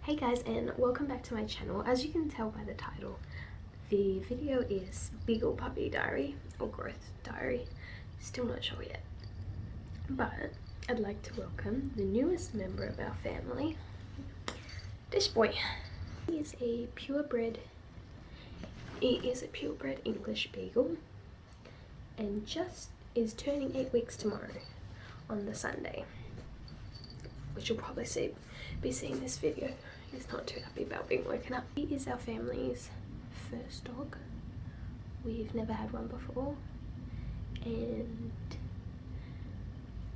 Hey guys, and welcome back to my channel. As you can tell by the title, the video is Beagle Puppy Diary or Growth Diary. Still not sure yet, but I'd like to welcome the newest member of our family, this boy. He is a purebred English Beagle and just is turning 8 weeks tomorrow on the Sunday, which you'll probably be seeing this video. He's not too happy about being woken up. He is our family's first dog. We've never had one before, and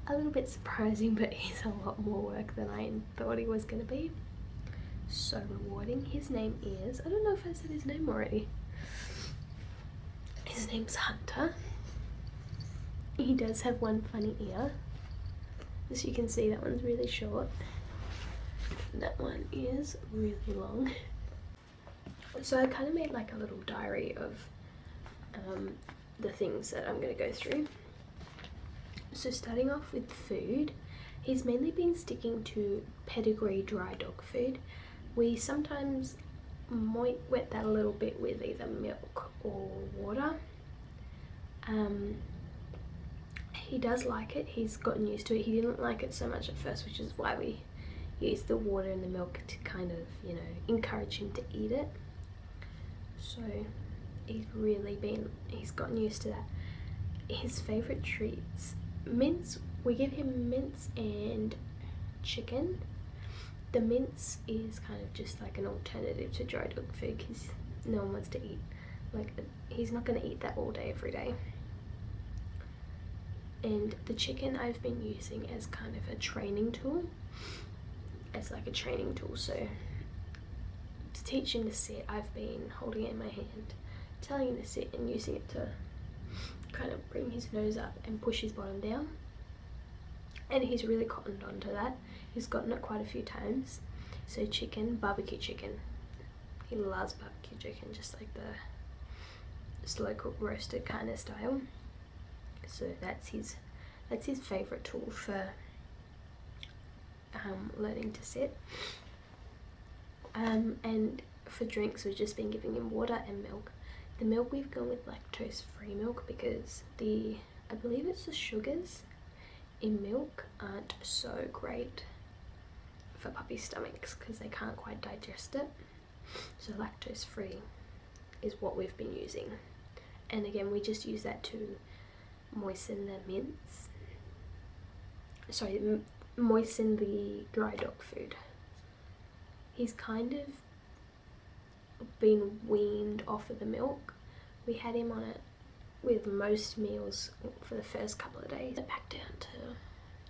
a little bit surprising, but he's a lot more work than I thought he was going to be. So rewarding. His name is, I don't know if I said his name already. His name's Hunter. He does have one funny ear. As you can see, that one's really short. That one is really long. So I kind of made like a little diary of the things that I'm going to go through. So starting off with food, he's mainly been sticking to pedigree dry dog food. We sometimes might wet that a little bit with either milk or water. He does like it. He's gotten used to it. He didn't like it so much at first, which is why we use the water and the milk to kind of, you know, encourage him to eat it. So he's gotten used to that. His favorite treats, mince. We give him mince and chicken. The mince is kind of just like an alternative to dry dog food because no one wants to eat, like, he's not going to eat that all day every day. And the chicken I've been using as kind of a training tool. It's like a training tool, so to teach him to sit, I've been holding it in my hand, telling him to sit and using it to kind of bring his nose up and push his bottom down. And he's really cottoned onto that. He's gotten it quite a few times. So chicken, barbecue chicken. He loves barbecue chicken, just like the slow cooked roasted kind of style. So that's his favorite tool for learning to sit. And for drinks, we've just been giving him water and milk. The milk, we've gone with lactose free milk because I believe it's the sugars in milk aren't so great for puppy stomachs because they can't quite digest it. So lactose free is what we've been using. And again, we just use that to moisten the mince. Moisten the dry dog food. He's kind of been weaned off of the milk. We had him on it with most meals for the first couple of days. Back down to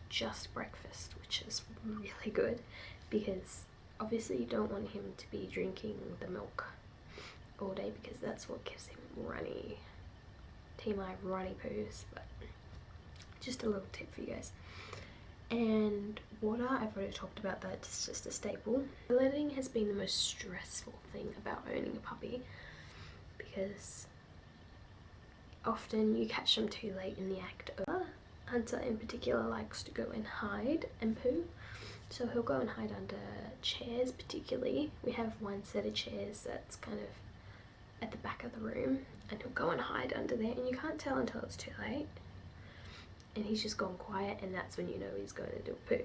just breakfast, which is really good because obviously you don't want him to be drinking the milk all day because that's what gives him runny poos. But just a little tip for you guys. And water, I've already talked about that, it's just a staple. Toileting has been the most stressful thing about owning a puppy because often you catch them too late in the act of. Hunter in particular likes to go and hide and poo, so he'll go and hide under chairs. Particularly, we have one set of chairs that's kind of at the back of the room, and he'll go and hide under there, and you can't tell until it's too late. And he's just gone quiet, and that's when you know he's going to do a poo.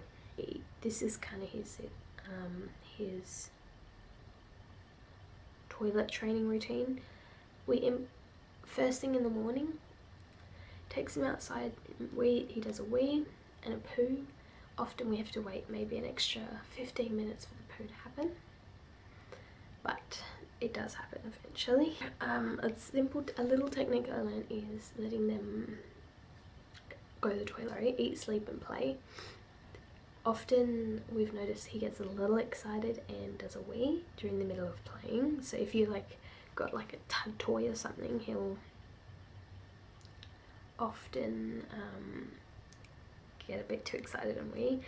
This is kind of his toilet training routine. First thing in the morning, takes him outside. He does a wee and a poo. Often we have to wait maybe an extra 15 minutes for the poo to happen, but it does happen eventually. A little technique I learned is letting them go to the toilet, eat, sleep and play. Often we've noticed he gets a little excited and does a wee during the middle of playing. So if you like got like a tug toy or something, he'll often get a bit too excited and wee.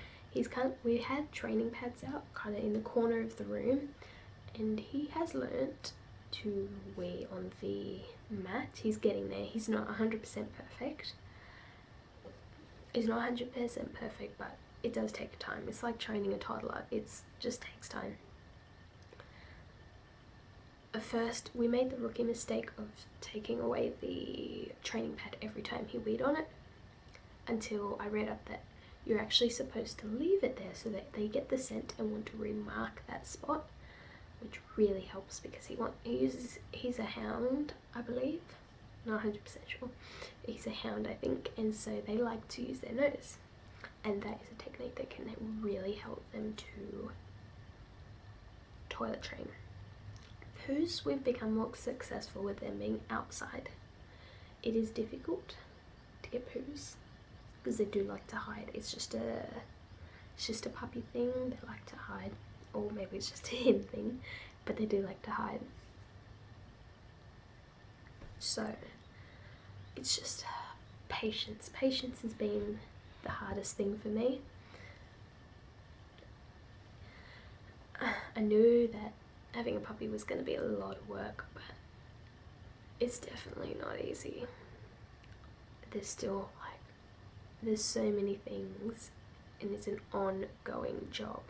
We had training pads out kind of in the corner of the room, and he has learnt to wee on the mat. He's getting there. He's not 100% perfect. But it does take time. It's like training a toddler. It just takes time. at first we made the rookie mistake of taking away the training pad every time he weed on it, until I read up that you're actually supposed to leave it there so that they get the scent and want to remark that spot, which really helps because he's a hound, I believe, not 100% sure. He's a hound, I think, and so they like to use their nose, and that is a technique that can really help them to toilet train. Poos, we've become more successful with them being outside. It is difficult to get poos because they do like to hide. It's just a puppy thing. They like to hide, or maybe it's just a him thing, but they do like to hide. So it's just patience. Patience has been the hardest thing for me. I knew that having a puppy was going to be a lot of work, but it's definitely not easy. There's still there's so many things, and it's an ongoing job.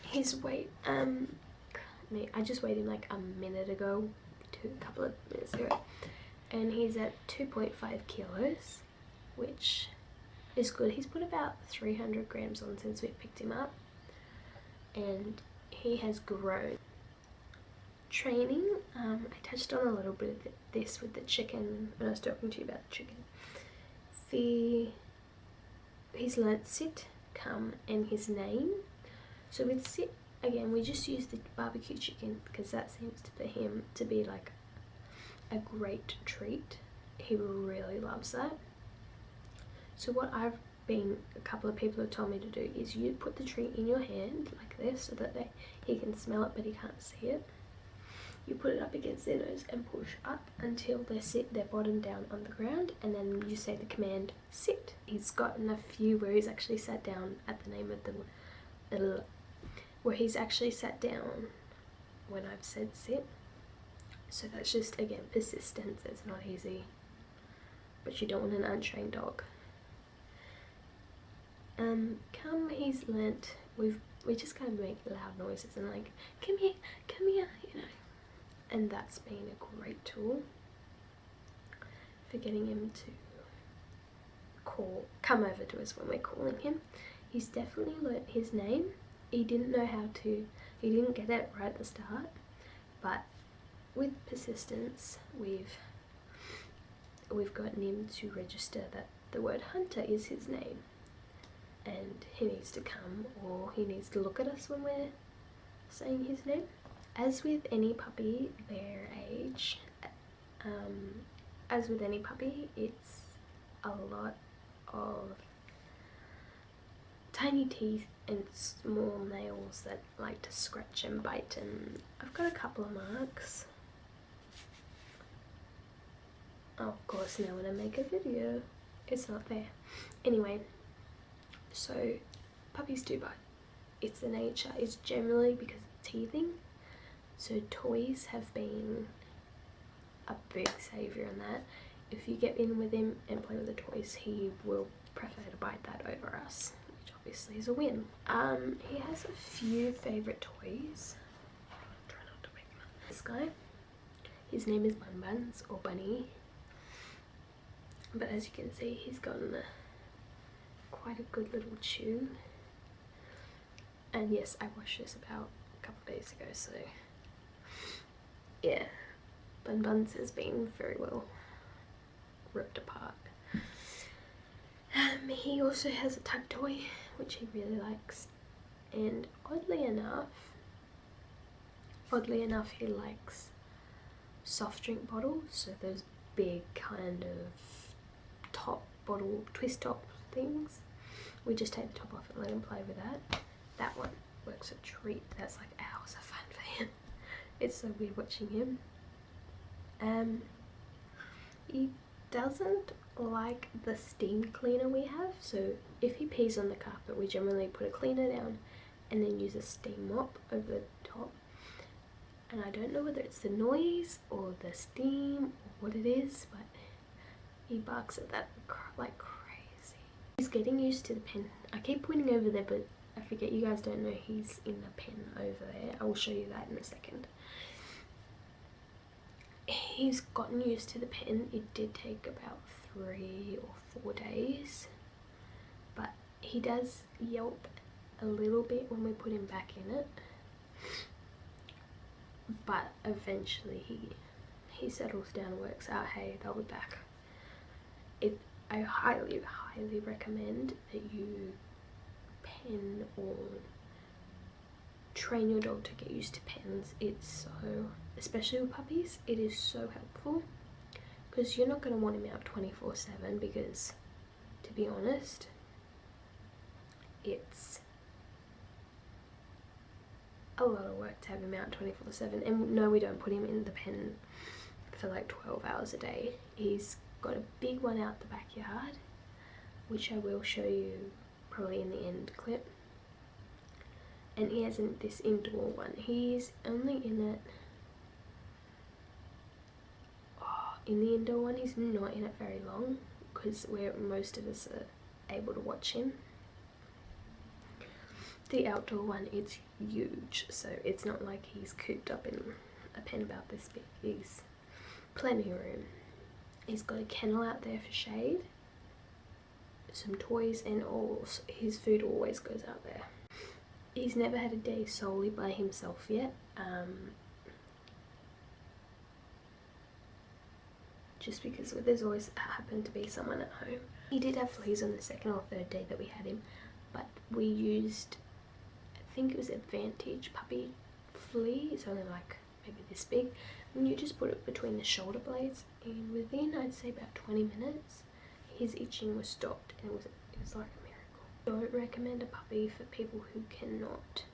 His weight, I just weighed him like a minute ago, a couple of minutes ago, and he's at 2.5 kilos, which is good. He's put about 300 grams on since we picked him up, and he has grown. Training, I touched on a little bit of this with the chicken when I was talking to you about the chicken. He's learnt sit, come, and his name. So with sit, again, we just use the barbecue chicken because that seems to for him to be like a great treat. He really loves that. So what a couple of people have told me to do is you put the treat in your hand like this so that he can smell it but he can't see it. You put it up against their nose and push up until they sit their bottom down on the ground, and then you say the command sit. He's gotten a few where he's actually sat down at the name of where he's actually sat down when I've said sit. So that's just, again, persistence. It's not easy, but you don't want an untrained dog. Come, he's learnt, we just kind of make loud noises and like, come here, you know. And that's been a great tool for getting him to come over to us when we're calling him. He's definitely learnt his name. He didn't get it right at the start, but with persistence, we've gotten him to register that the word hunter is his name, and he needs to come, or he needs to look at us when we're saying his name. As with any puppy, their age, it's a lot of tiny teeth and small nails that like to scratch and bite, and I've got a couple of marks. Oh, of course, now when I make a video, it's not there. Anyway, so puppies do bite. It's the nature. It's generally because of teething. So toys have been a big saviour in that. If you get in with him and play with the toys, he will prefer to bite that over us, which obviously is a win. He has a few favourite toys. Try not to wake him up. This guy, his name is Bun Buns, or Bunny. But as you can see, he's gotten quite a good little chew. And yes, I washed this about a couple of days ago, so yeah, Bun Buns has been very well ripped apart. He also has a tug toy, which he really likes, and oddly enough, he likes soft drink bottles, so those big kind of top bottle, twist top things. We just take the top off and let him play with that. That one works a treat. That's like hours of fun for him. It's so weird watching him. He doesn't like the steam cleaner we have, so if he pees on the carpet, we generally put a cleaner down and then use a steam mop over the top. And I don't know whether it's the noise or the steam or what it is, but he barks at that like crazy. He's getting used to the pen. I keep pointing over there, but I forget you guys don't know he's in the pen over there. I will show you that in a second. he's gotten used to the pen. It did take about 3 or 4 days, but he does yelp a little bit when we put him back in it, but eventually he settles down and works out, hey, they'll be back. I highly recommend that you pen or train your dog to get used to pens. It's so, especially with puppies, it is so helpful, because you're not going to want him out 24/7, because to be honest, it's a lot of work to have him out 24/7. And no, we don't put him in the pen for like 12 hours a day. He's got a big one out the backyard, which I will show you probably in the end clip. And he hasn't this indoor one. He's only in it, in the indoor one he's not in it very long, because where most of us are able to watch him. The outdoor one, it's huge, so it's not like he's cooped up in a pen about this big. He's plenty of room. He's got a kennel out there for shade, some toys, and all his food always goes out there. He's never had a day solely by himself yet, just because there's always happened to be someone at home. He did have fleas on the 2nd or 3rd day that we had him, but we used, I think it was Advantage puppy flea. It's only like maybe this big, and you just put it between the shoulder blades, and within, I'd say, about 20 minutes his itching was stopped, and it was like a miracle. Don't recommend a puppy for people who cannot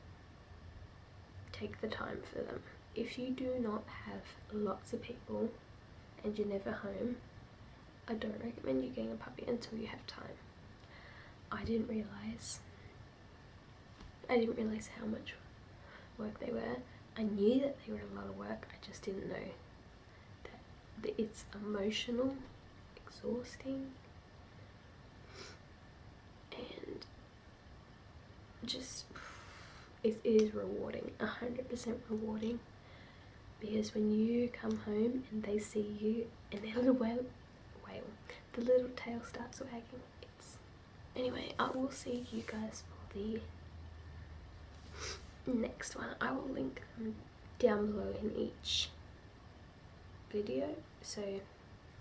take the time for them. If you do not have lots of people and you're never home, I don't recommend you getting a puppy until you have time. I didn't realise how much work they were. I knew that they were a lot of work, I just didn't know that it's emotional, exhausting, and just, it is rewarding, 100% rewarding, because when you come home and they see you and their little the little tail starts wagging, anyway, I will see you guys for the next one. I will link them down below in each video, so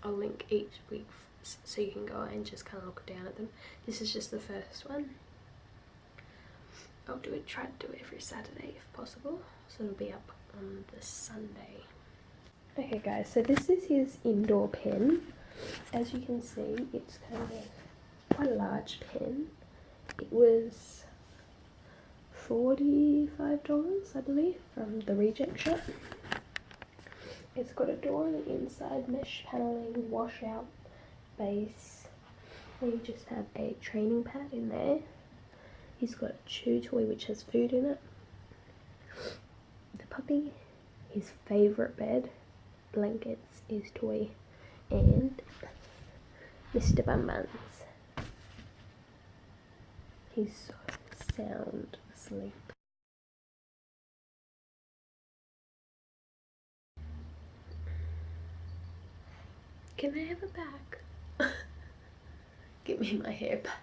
I'll link each week so you can go and just kind of look down at them. This is just the first one. I'll try to do it every Saturday if possible, so it'll be up on the Sunday. Okay guys, so this is his indoor pen. As you can see, it's kind of quite a large pen. It was $45, I believe, from the reject shop. It's got a door on the inside, mesh paneling, washout base. And you just have a training pad in there. He's got a chew toy which has food in it. The puppy, his favourite bed, blankets, his toy, and Mr. Bun Buns. He's so sound asleep. Can I have it back? Give me my hair back.